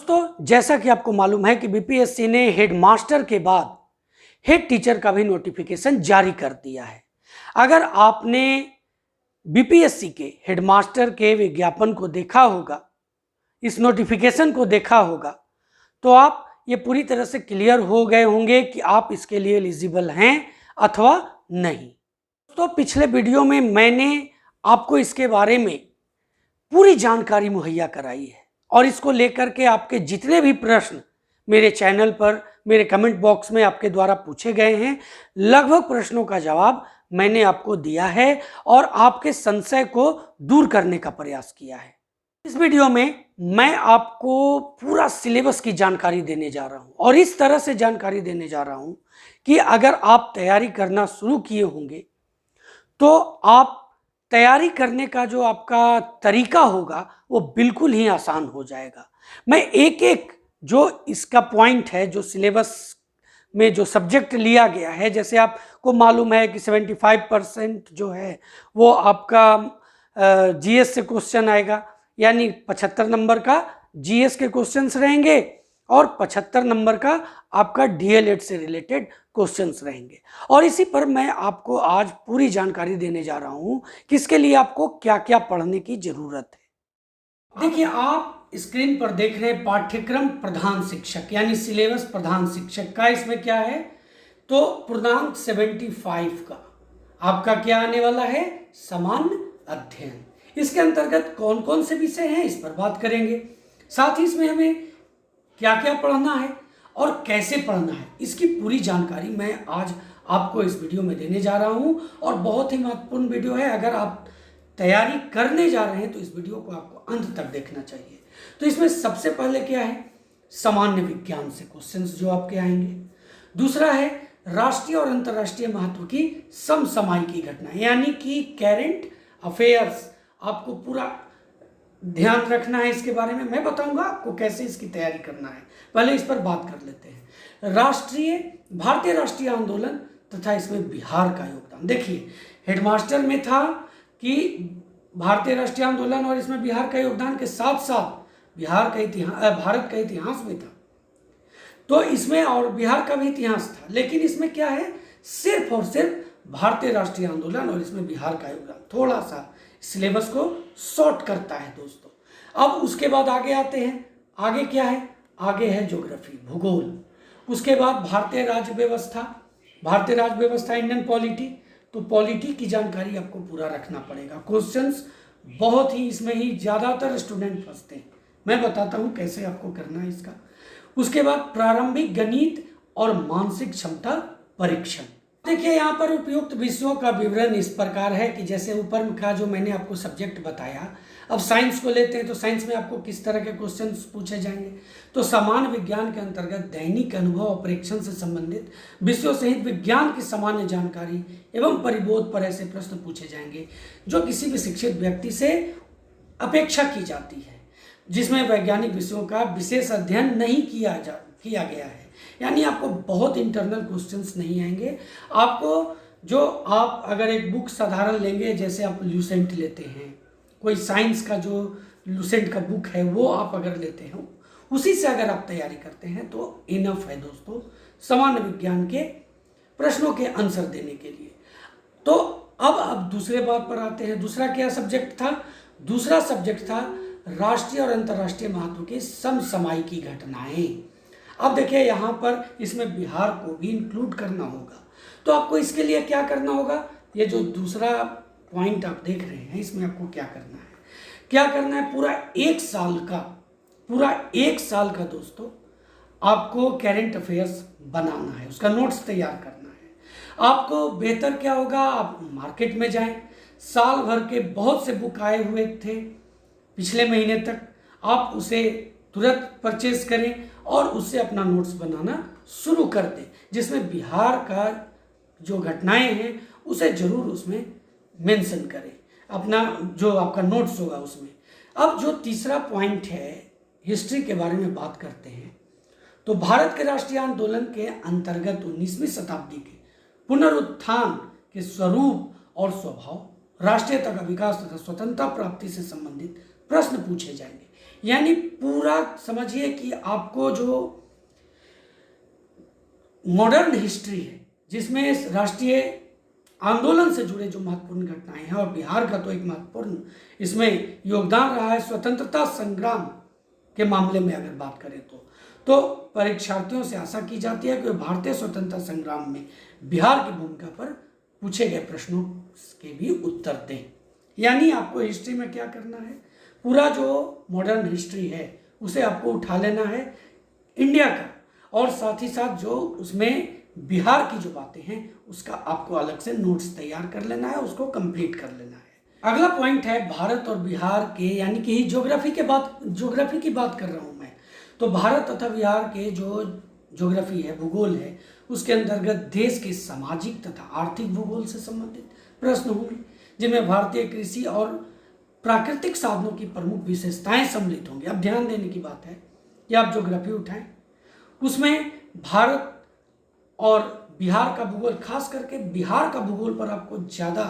दोस्तों, जैसा कि आपको मालूम है कि बीपीएससी ने हेडमास्टर के बाद हेड टीचर का भी नोटिफिकेशन जारी कर दिया है। अगर आपने बीपीएससी के हेडमास्टर के विज्ञापन को देखा होगा, इस नोटिफिकेशन को देखा होगा, तो आप ये पूरी तरह से क्लियर हो गए होंगे कि आप इसके लिए एलिजिबल हैं अथवा नहीं। तो पिछले वीडियो में मैंने आपको इसके बारे में पूरी जानकारी मुहैया कराई है और इसको लेकर के आपके जितने भी प्रश्न मेरे चैनल पर, मेरे कमेंट बॉक्स में आपके द्वारा पूछे गए हैं, लगभग प्रश्नों का जवाब मैंने आपको दिया है और आपके संशय को दूर करने का प्रयास किया है। इस वीडियो में मैं आपको पूरा सिलेबस की जानकारी देने जा रहा हूं और इस तरह से जानकारी देने जा रहा हूं कि अगर आप तैयारी करना शुरू किए होंगे तो आप तैयारी करने का जो आपका तरीका होगा वो बिल्कुल ही आसान हो जाएगा। मैं एक एक जो इसका पॉइंट है, जो सिलेबस में जो सब्जेक्ट लिया गया है, जैसे आपको मालूम है कि 75% जो है वो आपका जीएस से क्वेश्चन आएगा, यानी 75 नंबर का जीएस के क्वेश्चंस रहेंगे और 75 नंबर का आपका डीएलएड से रिलेटेड क्वेश्चंस रहेंगे। और इसी पर मैं आपको आज पूरी जानकारी देने जा रहा हूं कि इसके लिए आपको क्या क्या पढ़ने की जरूरत है। देखिए, आप स्क्रीन पर देख रहे हैं पाठ्यक्रम प्रधान शिक्षक यानी सिलेबस प्रधान शिक्षक का। इसमें क्या है तो पूर्णांक 75 का आपका क्या आने वाला है, सामान्य अध्ययन। इसके अंतर्गत कौन कौन से विषय हैं इस पर बात करेंगे, साथ ही इसमें हमें क्या क्या पढ़ना है और कैसे पढ़ना है, इसकी पूरी जानकारी मैं आज आपको इस वीडियो में देने जा रहा हूं। और बहुत ही महत्वपूर्ण वीडियो है, अगर आप तैयारी करने जा रहे हैं तो इस वीडियो को आपको अंत तक देखना चाहिए। तो इसमें सबसे पहले क्या है, सामान्य विज्ञान से क्वेश्चंस जो आपके आएंगे। दूसरा है राष्ट्रीय और अंतर्राष्ट्रीय महत्व की समसामयिकी घटना, यानी कि करेंट अफेयर्स आपको पूरा ध्यान रखना है। इसके बारे में मैं बताऊंगा आपको कैसे इसकी तैयारी करना है। पहले इस पर बात कर लेते हैं। भारतीय राष्ट्रीय आंदोलन तथा इसमें बिहार का योगदान। देखिए, हेडमास्टर में था कि भारतीय राष्ट्रीय आंदोलन और इसमें बिहार का योगदान के साथ साथ बिहार का इतिहास, भारत का इतिहास में था, तो इसमें और बिहार का भी इतिहास था। लेकिन इसमें क्या है, सिर्फ और सिर्फ भारतीय राष्ट्रीय आंदोलन और इसमें बिहार का योगदान थोड़ा सा सिलेबस को शॉर्ट करता है दोस्तों। अब उसके बाद आगे आते हैं, आगे क्या है, आगे है ज्योग्राफी, भूगोल। उसके बाद भारतीय राज्य व्यवस्था इंडियन पॉलिटी। तो पॉलिटी की जानकारी आपको पूरा रखना पड़ेगा। क्वेश्चंस बहुत ही इसमें ही ज़्यादातर स्टूडेंट फंसते हैं, मैं बताता हूँ कैसे आपको करना है इसका। उसके बाद प्रारंभिक गणित और मानसिक क्षमता परीक्षण। देखिए, यहाँ पर उपयुक्त विषयों का विवरण इस प्रकार है कि जैसे ऊपर का जो मैंने आपको सब्जेक्ट बताया, अब साइंस को लेते हैं तो साइंस में आपको किस तरह के क्वेश्चंस पूछे जाएंगे। तो सामान्य विज्ञान के अंतर्गत दैनिक अनुभव और परीक्षण से संबंधित विषयों सहित विज्ञान की सामान्य जानकारी एवं परिबोध पर ऐसे प्रश्न पूछे जाएंगे जो किसी भी शिक्षित व्यक्ति से अपेक्षा की जाती है, जिसमें वैज्ञानिक विषयों का विशेष अध्ययन नहीं किया गया है। यानी आपको बहुत इंटरनल क्वेश्चंस नहीं आएंगे। आपको जो आप अगर एक बुक साधारण लेंगे, जैसे आप लूसेंट लेते हैं, कोई साइंस का जो लूसेंट का बुक है वो आप अगर लेते हो, उसी से अगर आप तैयारी करते हैं तो इनफ है दोस्तों सामान्य विज्ञान के प्रश्नों के आंसर देने के लिए। तो अब दूसरे बात पर आते हैं। दूसरा क्या सब्जेक्ट था, दूसरा सब्जेक्ट था राष्ट्रीय और अंतर्राष्ट्रीय महत्व की समसामयिकी घटनाएं। अब देखिए, यहाँ पर इसमें बिहार को भी इंक्लूड करना होगा। तो आपको इसके लिए क्या करना होगा, ये जो दूसरा पॉइंट आप देख रहे हैं, इसमें आपको क्या करना है, पूरा एक साल का दोस्तों आपको करेंट अफेयर्स बनाना है, उसका नोट्स तैयार करना है। आपको बेहतर क्या होगा, आप मार्केट में जाएं, साल भर के बहुत से बुक आए हुए थे पिछले महीने तक, आप उसे तुरंत परचेज करें और उससे अपना नोट्स बनाना शुरू कर दें, जिसमें बिहार का जो घटनाएं हैं उसे जरूर उसमें मेंशन करें, अपना जो आपका नोट्स होगा उसमें। अब जो तीसरा पॉइंट है, हिस्ट्री के बारे में बात करते हैं। तो भारत के राष्ट्रीय आंदोलन के अंतर्गत 19वीं शताब्दी के पुनरुत्थान के स्वरूप और स्वभाव, राष्ट्रीयता का विकास तथा स्वतंत्रता प्राप्ति से संबंधित प्रश्न पूछे जाएंगे। यानी पूरा समझिए कि आपको जो मॉडर्न हिस्ट्री है, जिसमें राष्ट्रीय आंदोलन से जुड़े जो महत्वपूर्ण घटनाएं हैं, और बिहार का तो एक महत्वपूर्ण इसमें योगदान रहा है स्वतंत्रता संग्राम के मामले में अगर बात करें तो परीक्षार्थियों से आशा की जाती है कि वे भारतीय स्वतंत्रता संग्राम में बिहार की भूमिका पर पूछे गए प्रश्नों के भी उत्तर दें। यानी आपको हिस्ट्री में क्या करना है, पूरा जो मॉडर्न हिस्ट्री है उसे आपको उठा लेना है इंडिया का, और साथ ही साथ जो उसमें बिहार की जो बातें हैं उसका आपको अलग से नोट्स तैयार कर लेना है, उसको कंप्लीट कर लेना है। अगला पॉइंट है भारत और बिहार के, यानी कि ज्योग्राफी की बात कर रहा हूं मैं, तो भारत तथा बिहार के जो ज्योग्राफी है, भूगोल है, उसके अंतर्गत देश के सामाजिक तथा आर्थिक भूगोल से संबंधित प्रश्न होंगे, जिनमें भारतीय कृषि और प्राकृतिक साधनों की प्रमुख विशेषताएं सम्मिलित होंगी। अब ध्यान देने की बात है कि आप ज्योग्राफी उठाएं, उसमें भारत और बिहार का भूगोल, खास करके बिहार का भूगोल पर आपको ज़्यादा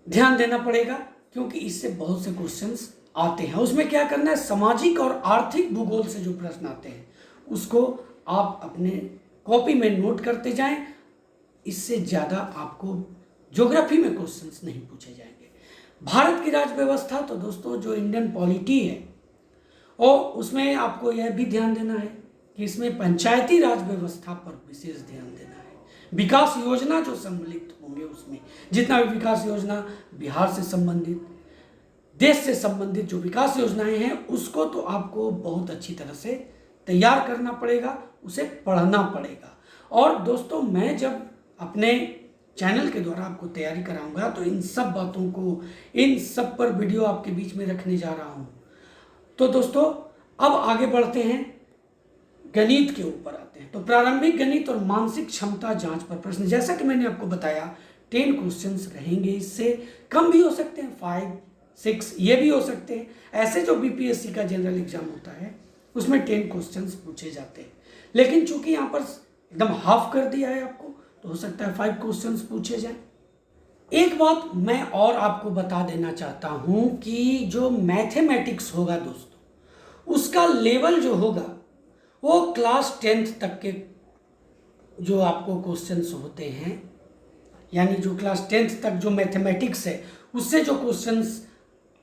ध्यान देना पड़ेगा, क्योंकि इससे बहुत से क्वेश्चंस आते हैं। उसमें क्या करना है, सामाजिक और आर्थिक भूगोल से जो प्रश्न आते हैं उसको आप अपने कॉपी में नोट करते जाएं। इससे ज़्यादा आपको ज्योग्राफी में क्वेश्चंस नहीं पूछे जाएंगे। भारत की राज्य व्यवस्था, तो दोस्तों जो इंडियन पॉलिटी है, और उसमें आपको यह भी ध्यान देना है कि इसमें पंचायती राज व्यवस्था पर विशेष ध्यान देना है। विकास योजना जो सम्मिलित होंगे उसमें, जितना भी विकास योजना बिहार से संबंधित, देश से संबंधित जो विकास योजनाएं हैं, उसको तो आपको बहुत अच्छी तरह से तैयार करना पड़ेगा, उसे पढ़ना पड़ेगा। और दोस्तों मैं जब अपने चैनल के द्वारा आपको तैयारी कराऊंगा तो इन सब बातों को, इन सब पर वीडियो आपके बीच में रखने जा रहा हूं। तो दोस्तों अब आगे बढ़ते हैं, गणित के ऊपर आते हैं। तो प्रारंभिक गणित और मानसिक क्षमता जांच पर प्रश्न, जैसा कि मैंने आपको बताया 10 क्वेश्चंस रहेंगे, इससे कम भी हो सकते हैं, 5, 6 ये भी हो सकते हैं। ऐसे जो बीपीएससी का जनरल एग्जाम होता है उसमें 10 क्वेश्चंस पूछे जाते हैं, लेकिन चूंकि यहाँ पर एकदम हाफ कर दिया है आपको, तो हो सकता है 5 क्वेश्चंस पूछे जाएं। एक बात मैं और आपको बता देना चाहता हूं कि जो मैथमेटिक्स होगा दोस्तों, उसका लेवल जो होगा वो क्लास 10th तक के जो आपको क्वेश्चंस होते हैं, यानी जो क्लास 10th तक जो मैथमेटिक्स है उससे जो क्वेश्चंस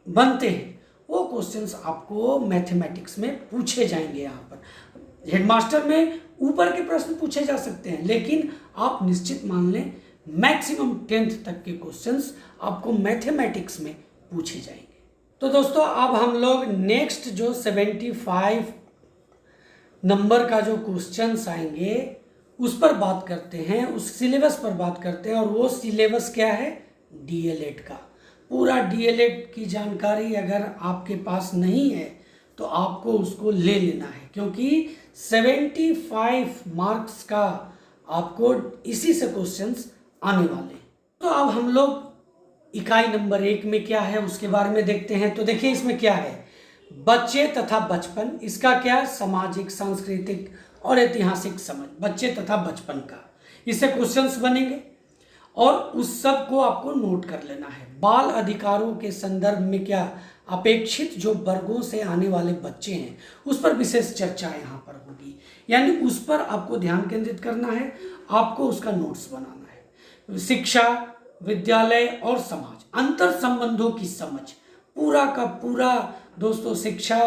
बनते हैं, वो क्वेश्चंस आपको मैथमेटिक्स में पूछे जाएंगे। यहाँ पर हेडमास्टर में ऊपर के प्रश्न पूछे जा सकते हैं, लेकिन आप निश्चित मान लें मैक्सिमम 10th तक के क्वेश्चंस आपको मैथमेटिक्स में पूछे जाएंगे। तो दोस्तों अब हम लोग नेक्स्ट जो 75 नंबर का जो क्वेश्चंस आएंगे उस पर बात करते हैं, उस सिलेबस पर बात करते हैं। और वो सिलेबस क्या है, डीएलएड का। पूरा डीएलएड की जानकारी अगर आपके पास नहीं है तो आपको उसको ले लेना है, क्योंकि 75 मार्क्स का आपको इसी से क्वेश्चंस आने वाले हैं। तो अब हम लोग इकाई नंबर 1 में क्या है उसके बारे में देखते हैं। तो देखिए इसमें क्या है, बच्चे तथा बचपन, इसका क्या, सामाजिक, सांस्कृतिक और ऐतिहासिक समझ, बच्चे तथा बचपन का, इससे क्वेश्चंस बनेंगे और उस सब को आपको नोट कर लेना है। बाल अधिकारों के संदर्भ में क्या, अपेक्षित जो वर्गों से आने वाले बच्चे हैं उस पर विशेष चर्चा यहाँ पर होगी, यानी उस पर आपको ध्यान केंद्रित करना है, आपको उसका नोट्स बनाना है। शिक्षा, विद्यालय और समाज, अंतर संबंधों की समझ, पूरा का पूरा दोस्तों शिक्षा,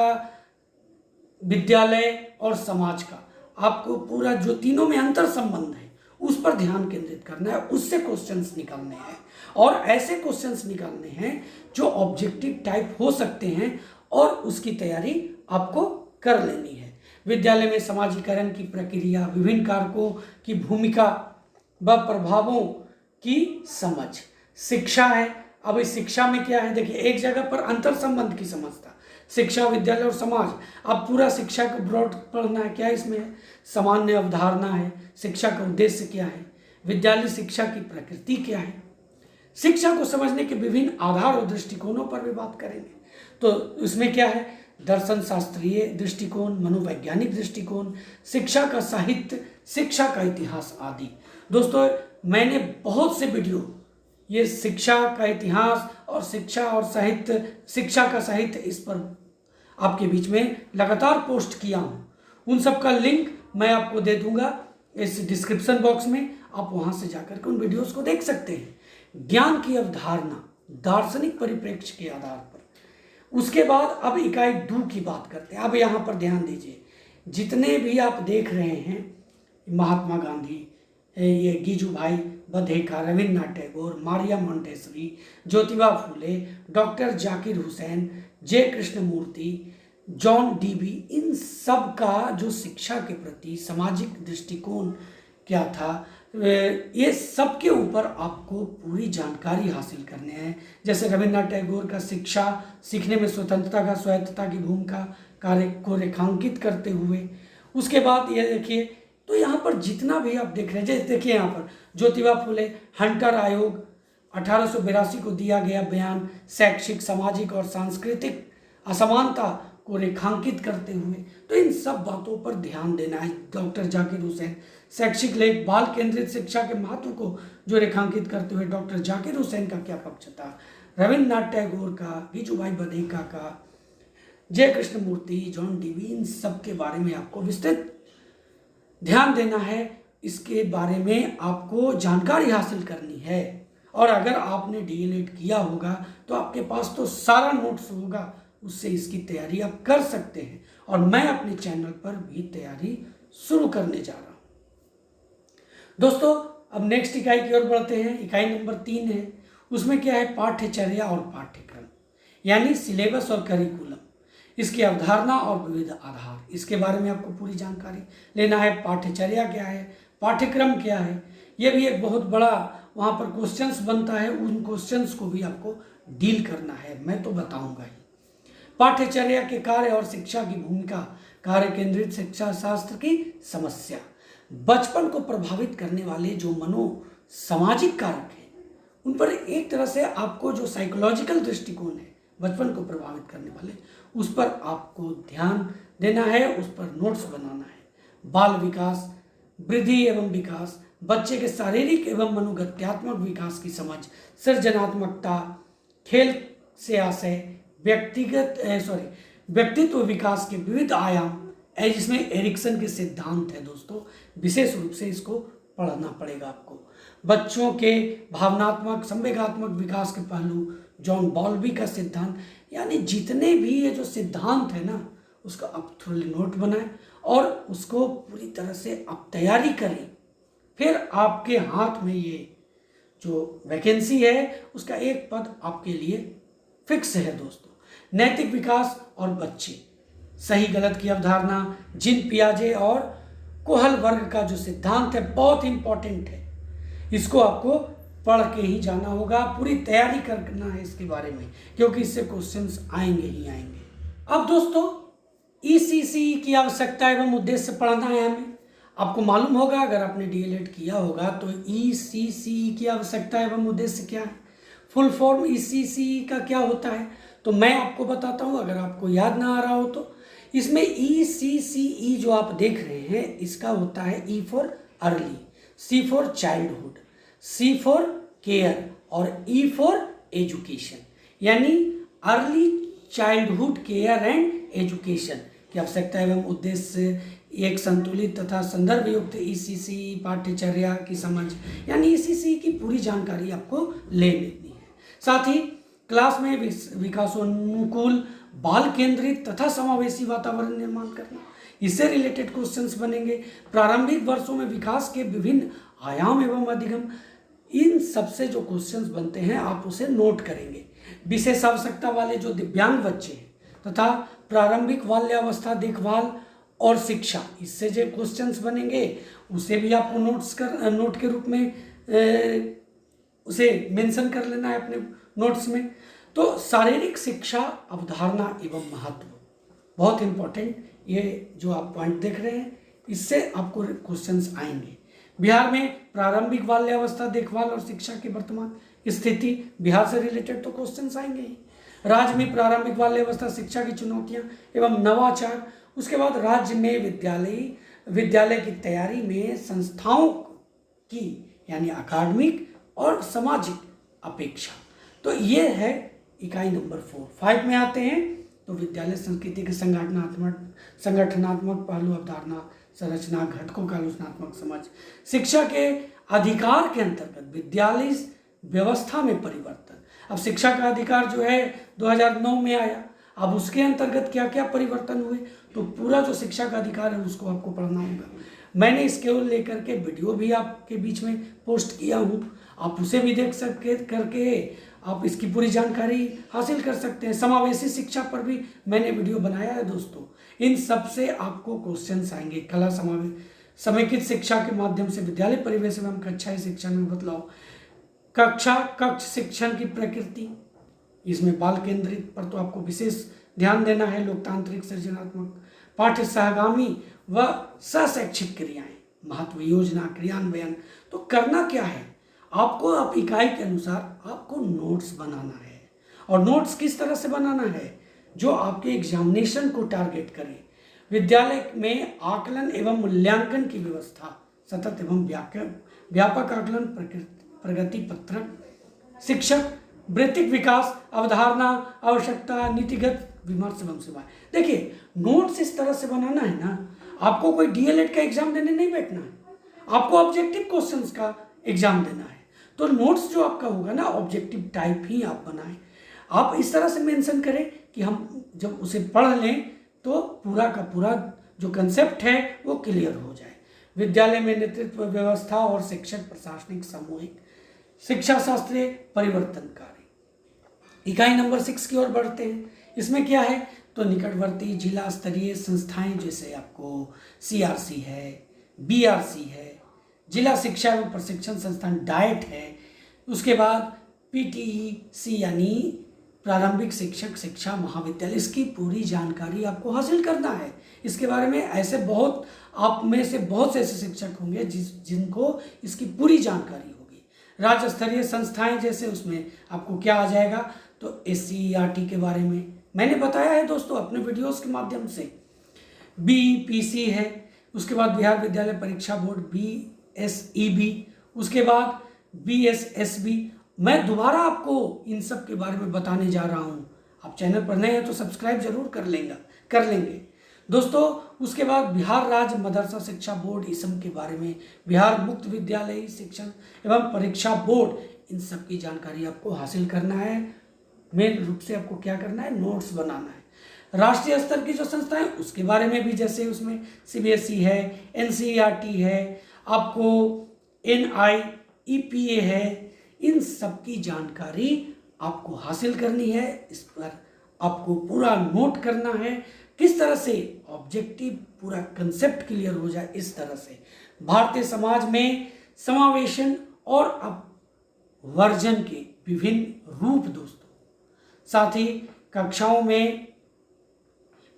विद्यालय और समाज का आपको पूरा जो तीनों में अंतर संबंध है उस पर ध्यान केंद्रित करना है, उससे क्वेश्चंस निकालने हैं। और ऐसे क्वेश्चंस निकालने हैं जो ऑब्जेक्टिव टाइप हो सकते हैं, और उसकी तैयारी आपको कर लेनी है। विद्यालय में समाजीकरण की प्रक्रिया, विभिन्न कारकों की भूमिका व प्रभावों की समझ, शिक्षा है। अब इस शिक्षा में क्या है, देखिए एक जगह पर अंतर संबंध की समझ था, शिक्षा, विद्यालय और समाज। अब पूरा शिक्षा को ब्रॉड पढ़ना है, क्या इसमें है, सामान्य अवधारणा है, शिक्षा का उद्देश्य क्या है, विद्यालय शिक्षा की प्रकृति क्या है, शिक्षा को समझने के विभिन्न आधार और दृष्टिकोणों पर भी बात करेंगे। तो इसमें क्या है, दर्शन शास्त्रीय दृष्टिकोण, मनोवैज्ञानिक दृष्टिकोण, शिक्षा का साहित्य, शिक्षा का इतिहास आदि। दोस्तों मैंने बहुत से वीडियो ये शिक्षा का इतिहास और शिक्षा और साहित्य, शिक्षा का साहित्य, इस पर आपके बीच में लगातार पोस्ट किया हूँ, उन सब का लिंक मैं आपको दे दूंगा इस डिस्क्रिप्शन बॉक्स में। आप वहाँ से जाकर के उन वीडियोस को देख सकते हैं। ज्ञान की अवधारणा दार्शनिक परिप्रेक्ष्य के आधार पर। उसके बाद अब इकाई 2 की बात करते हैं। अब यहाँ पर ध्यान दीजिए, जितने भी आप देख रहे हैं, महात्मा गांधी, ये Gijubhai Badheka, Rabindranath Tagore, Maria Montessori, Jyotiba Phule, doctor Zakir Hussain, जे कृष्णमूर्ति, जॉन डीबी, इन सब का जो शिक्षा के प्रति सामाजिक दृष्टिकोण क्या था, ये सब के ऊपर आपको पूरी जानकारी हासिल करने हैं। जैसे रविन्द्रनाथ टैगोर का शिक्षा सीखने में स्वतंत्रता का स्वायत्तता की भूमिका कार्य को रेखांकित करते हुए। उसके बाद ये देखिए, तो यहाँ पर जितना भी आप देख रहे हैं, जैसे देखिए यहाँ पर ज्योतिबा फूले, हंटर आयोग, 1882 को दिया गया बयान शैक्षिक, सामाजिक और सांस्कृतिक असमानता को रेखांकित करते हुए। तो इन सब बातों पर ध्यान देना है। डॉक्टर जाकिर हुसैन, शैक्षिक लेख, बाल केंद्रित शिक्षा के महत्व को जो रेखांकित करते हुए डॉक्टर जाकिर हुसैन का क्या पक्ष था, रविन्द्रनाथ टैगोर का, गिजुभाई बधेका का, जय कृष्णमूर्ति, जॉन डीबी, इन सब के बारे में आपको विस्तृत ध्यान देना है। इसके बारे में आपको जानकारी हासिल करनी है। और अगर आपने डीएलएड किया होगा तो आपके पास तो सारा नोट्स होगा, उससे इसकी तैयारी आप कर सकते हैं। और मैं अपने चैनल पर भी तैयारी शुरू करने जा रहा हूँ। दोस्तों, अब नेक्स्ट इकाई की ओर बढ़ते हैं। इकाई नंबर 3 है। उसमें क्या है, पाठ्यचर्या और पाठ्यक्रम, यानी सिलेबस और करिकुलम, इसकी अवधारणा और विविध आधार, इसके बारे में आपको पूरी जानकारी लेना है। पाठ्यचर्या क्या है, पाठ्यक्रम क्या है, यह भी एक बहुत बड़ा वहाँ पर क्वेश्चंस बनता है। उन क्वेश्चंस को भी आपको डील करना है, मैं तो बताऊंगा ही। पाठ्यचर्या के कार्य और शिक्षा की भूमिका, कार्य केंद्रित शिक्षा शास्त्र की समस्या, बचपन को प्रभावित करने वाले जो मनो सामाजिक कारक हैं, उन पर एक तरह से आपको जो साइकोलॉजिकल दृष्टिकोण है बचपन को प्रभावित करने वाले, उस पर आपको ध्यान देना है, उस पर नोट्स बनाना है। बाल विकास, वृद्धि एवं विकास, बच्चे के शारीरिक एवं मनोगत्यात्मक विकास की समझ, सृजनात्मकता, खेल से आशय, व्यक्तित्व विकास के विविध आयाम, जिसमें एरिक्सन के सिद्धांत है दोस्तों, विशेष रूप से इसको पढ़ना पड़ेगा आपको। बच्चों के भावनात्मक संवेगात्मक विकास के पहलू, जॉन बॉल्बी का सिद्धांत, यानी जितने भी ये जो सिद्धांत है ना, उसका आप थोड़ी नोट बनाएं और उसको पूरी तरह से आप तैयारी करें। फिर आपके हाथ में ये जो वैकेंसी है उसका एक पद आपके लिए फिक्स है दोस्तों। नैतिक विकास और बच्चे, सही गलत की अवधारणा, जीन पियाजे और कोहल वर्ग का जो सिद्धांत है बहुत इंपॉर्टेंट है, इसको आपको पढ़ के ही जाना होगा, पूरी तैयारी करना है इसके बारे में, क्योंकि इससे क्वेश्चंस आएंगे ही आएंगे। अब दोस्तों, ईसीसी की आवश्यकता एवं उद्देश्य पढ़ना है हमें। आपको मालूम होगा, अगर आपने डीएलएड किया होगा तो ईसीसी की आवश्यकता एवं उद्देश्य क्या है, फुल फॉर्म ईसीसी का क्या होता है, तो मैं आपको बताता हूँ अगर आपको याद ना आ रहा हो तो। इसमें ईसीसीई जो आप देख रहे हैं, इसका होता है E for early, C for childhood, C for care और ई फॉर एजुकेशन, यानी early childhood care and education की आवश्यकता एवं उद्देश्य, एक संतुलित तथा संदर्भ युक्त ईसीसी पाठ्यचर्या की समझ, यानी ईसीसी की पूरी जानकारी आपको ले लेनी है। साथ ही क्लास में विकासोन्मुखूल, बाल केंद्रित तथा समावेशी वातावरण निर्माण करना, इससे रिलेटेड क्वेश्चंस बनेंगे। प्रारंभिक वर्षों में विकास के विभिन्न आयाम एवं अधिगम, इन सबसे जो क्वेश्चंस बनते हैं आप उसे नोट करेंगे। विशेष आवश्यकता वाले जो दिव्यांग बच्चे हैं तथा प्रारंभिक बाल्यावस्था देखभाल और शिक्षा, इससे जो क्वेश्चंस बनेंगे उसे भी आपको नोट के रूप में उसे मेंशन कर लेना है अपने नोट्स में। तो शारीरिक शिक्षा अवधारणा एवं महत्व बहुत इंपॉर्टेंट, ये जो आप पॉइंट देख रहे हैं इससे आपको क्वेश्चंस आएंगे। बिहार में प्रारंभिक बाल्यावस्था देखभाल और शिक्षा की वर्तमान स्थिति, बिहार से रिलेटेड तो क्वेश्चंस आएंगे ही। राज्य में प्रारंभिक बाल्यावस्था शिक्षा की चुनौतियां एवं नवाचार, उसके बाद राज्य में विद्यालय की तैयारी में संस्थाओं की, यानी अकादमिक और सामाजिक अपेक्षा। तो ये है इकाई नंबर 4। 5 में आते हैं तो विद्यालय संस्कृति के संगठनात्मक पहलू, अवधारणा, संरचना, घटकों का आलोचनात्मक समझ, शिक्षा के अधिकार के अंतर्गत विद्यालय व्यवस्था में परिवर्तन। अब शिक्षा का अधिकार जो है 2009 में आया, अब उसके अंतर्गत क्या क्या परिवर्तन हुए, तो पूरा जो शिक्षा का अधिकार है उसको आपको पढ़ना होगा। मैंने इसके लेकर के वीडियो भी आपके बीच में पोस्ट किया हूँ, आप उसे भी देख सकते करके आप इसकी पूरी जानकारी हासिल कर सकते हैं। समावेशी शिक्षा पर भी मैंने वीडियो बनाया है दोस्तों। इन सब से आपको क्वेश्चंस आएंगे। कला समेकित शिक्षा के माध्यम से विद्यालय परिवेश एवं कक्षाई शिक्षण में बदलाव, कक्ष शिक्षण की प्रकृति, इसमें बाल केंद्रित पर तो आपको विशेष ध्यान देना है। लोकतांत्रिक सृजनात्मक, पाठ्य सहगामी व सशैक्षिक क्रियाएं, महत्व, योजना, क्रियान्वयन। तो करना क्या है आपको, आप इकाई के अनुसार आपको नोट्स बनाना है। और नोट्स किस तरह से बनाना है, जो आपके एग्जामिनेशन को टारगेट करे। विद्यालय में आकलन एवं मूल्यांकन की व्यवस्था, सतत एवं व्यापक आकलन, प्रगति पत्रक, शिक्षक वृत्तिक विकास, अवधारणा, आवश्यकता, नीतिगत विमर्श एवं सेवाएं। देखिए नोट्स इस तरह से बनाना है ना, आपको कोई डीएलएड का एग्जाम देने नहीं बैठना है, आपको ऑब्जेक्टिव क्वेश्चंस का एग्जाम देना है। तो नोट्स जो आपका होगा ना, ऑब्जेक्टिव टाइप ही आप बनाएं। आप इस तरह से मेंशन करें कि हम जब उसे पढ़ लें तो पूरा का पूरा जो कंसेप्ट है वो क्लियर हो जाए। विद्यालय में नेतृत्व व्यवस्था और शिक्षक प्रशासनिक सामूहिक शिक्षा शास्त्रीय परिवर्तनकारी। इकाई नंबर 6 की ओर बढ़ते हैं। इसमें क्या है, तो निकटवर्ती जिला स्तरीय संस्थाएं, जैसे आपको सीआरसी है, बीआरसी है, जिला शिक्षा एवं प्रशिक्षण संस्थान डाइट है, उसके बाद पीटीईसी यानी प्रारंभिक शिक्षक शिक्षा महाविद्यालय, इसकी पूरी जानकारी आपको हासिल करना है। इसके बारे में ऐसे बहुत आप में से बहुत से ऐसे शिक्षक होंगे जिनको इसकी पूरी जानकारी होगी। राज्य स्तरीय संस्थाएं, जैसे उसमें आपको क्या आ जाएगा, तो SCERT के बारे में मैंने बताया है दोस्तों अपने वीडियोस के माध्यम से। BPC है, उसके बाद बिहार विद्यालय परीक्षा बोर्ड BSEB, उसके बाद BSSB। मैं दोबारा आपको इन सब के बारे में बताने जा रहा हूँ। आप चैनल पर नए हैं तो सब्सक्राइब जरूर कर लेंगे दोस्तों। उसके बाद बिहार राज्य मदरसा शिक्षा बोर्ड, इसम के बारे में, बिहार मुक्त विद्यालय शिक्षण एवं परीक्षा बोर्ड, इन सब की जानकारी आपको हासिल करना है। मेन रूप से आपको क्या करना है, नोट्स बनाना है। राष्ट्रीय स्तर की जो संस्थाएं उसके बारे में भी, जैसे उसमें CBSE है, NCERT है, आपको NIEPA है, इन सब की जानकारी आपको हासिल करनी है। इस पर आपको पूरा नोट करना है, किस तरह से ऑब्जेक्टिव पूरा कंसेप्ट क्लियर हो जाए। इस तरह से भारतीय समाज में समावेशन और अपवर्जन के विभिन्न रूप दोस्तों, साथ ही कक्षाओं में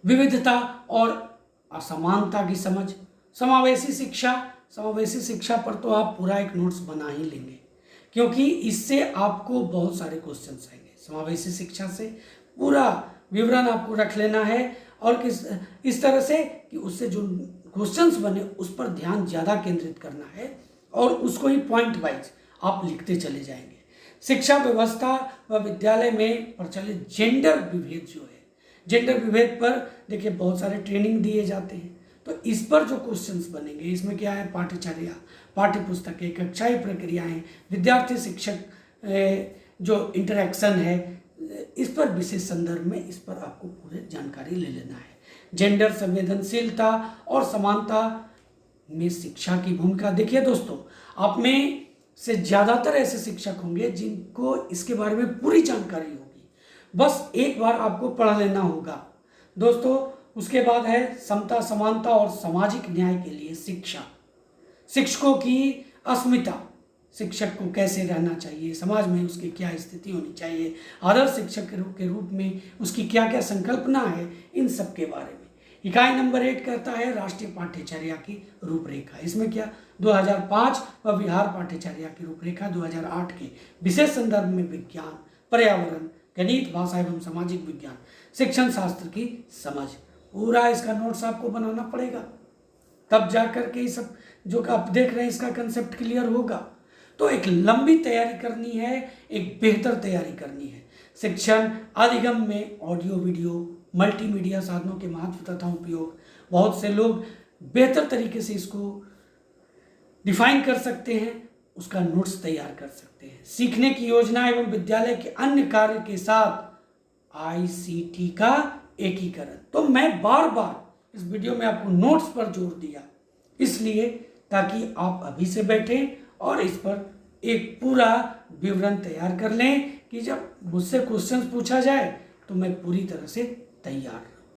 विविधता और असमानता की समझ। समावेशी शिक्षा पर तो आप पूरा एक नोट्स बना ही लेंगे, क्योंकि इससे आपको बहुत सारे क्वेश्चंस आएंगे। समावेशी शिक्षा से पूरा विवरण आपको रख लेना है, और इस तरह से कि उससे जो क्वेश्चंस बने उस पर ध्यान ज़्यादा केंद्रित करना है, और उसको ही पॉइंट वाइज आप लिखते चले जाएंगे। शिक्षा व्यवस्था व विद्यालय में प्रचलित जेंडर विभेद जो है, जेंडर विभेद पर देखिए बहुत सारे ट्रेनिंग दिए जाते हैं, तो इस पर जो क्वेश्चंस बनेंगे, इसमें क्या है, पाठ्यचर्या, पाठ्य पुस्तकें, कक्षाई प्रक्रियाएं, विद्यार्थी शिक्षक जो इंटरेक्शन है, इस पर विशेष संदर्भ में इस पर आपको पूरी जानकारी ले लेना है। जेंडर संवेदनशीलता और समानता में शिक्षा की भूमिका। देखिए दोस्तों, आप में से ज़्यादातर ऐसे शिक्षक होंगे जिनको इसके बारे में पूरी जानकारी होगी, बस एक बार आपको पढ़ लेना होगा दोस्तों। उसके बाद है समता, समानता और सामाजिक न्याय के लिए शिक्षा। शिक्षकों की अस्मिता, शिक्षक को कैसे रहना चाहिए, समाज में उसकी क्या स्थिति होनी चाहिए, आदर्श शिक्षक के रूप में उसकी क्या क्या संकल्पना है, इन सब के बारे में। इकाई नंबर 8 कहता है राष्ट्रीय पाठ्यचर्या की रूपरेखा। इसमें क्या, 2005 व बिहार पाठ्यचर्या की रूपरेखा 2008 के विशेष संदर्भ में विज्ञान, पर्यावरण, गणित, भाषा एवं सामाजिक विज्ञान, शिक्षण शास्त्र की समझ, पूरा इसका नोट्स आपको बनाना पड़ेगा, तब जा कर के ये सब जो आप देख रहे हैं इसका कंसेप्ट क्लियर होगा। तो एक लंबी तैयारी करनी है, एक बेहतर तैयारी करनी है। शिक्षण अधिगम में ऑडियो वीडियो मल्टीमीडिया साधनों के महत्व तथा उपयोग। बहुत से लोग बेहतर तरीके से इसको डिफाइन कर सकते हैं, उसका नोट्स तैयार कर सकते हैं। सीखने की योजना एवं विद्यालय के अन्य कार्य के साथ ICT का एकीकरण। तो मैं बार बार इस वीडियो में आपको नोट्स पर जोर दिया, इसलिए ताकि आप अभी से बैठें और इस पर एक पूरा विवरण तैयार कर लें कि जब मुझसे क्वेश्चन पूछा जाए तो मैं पूरी तरह से तैयार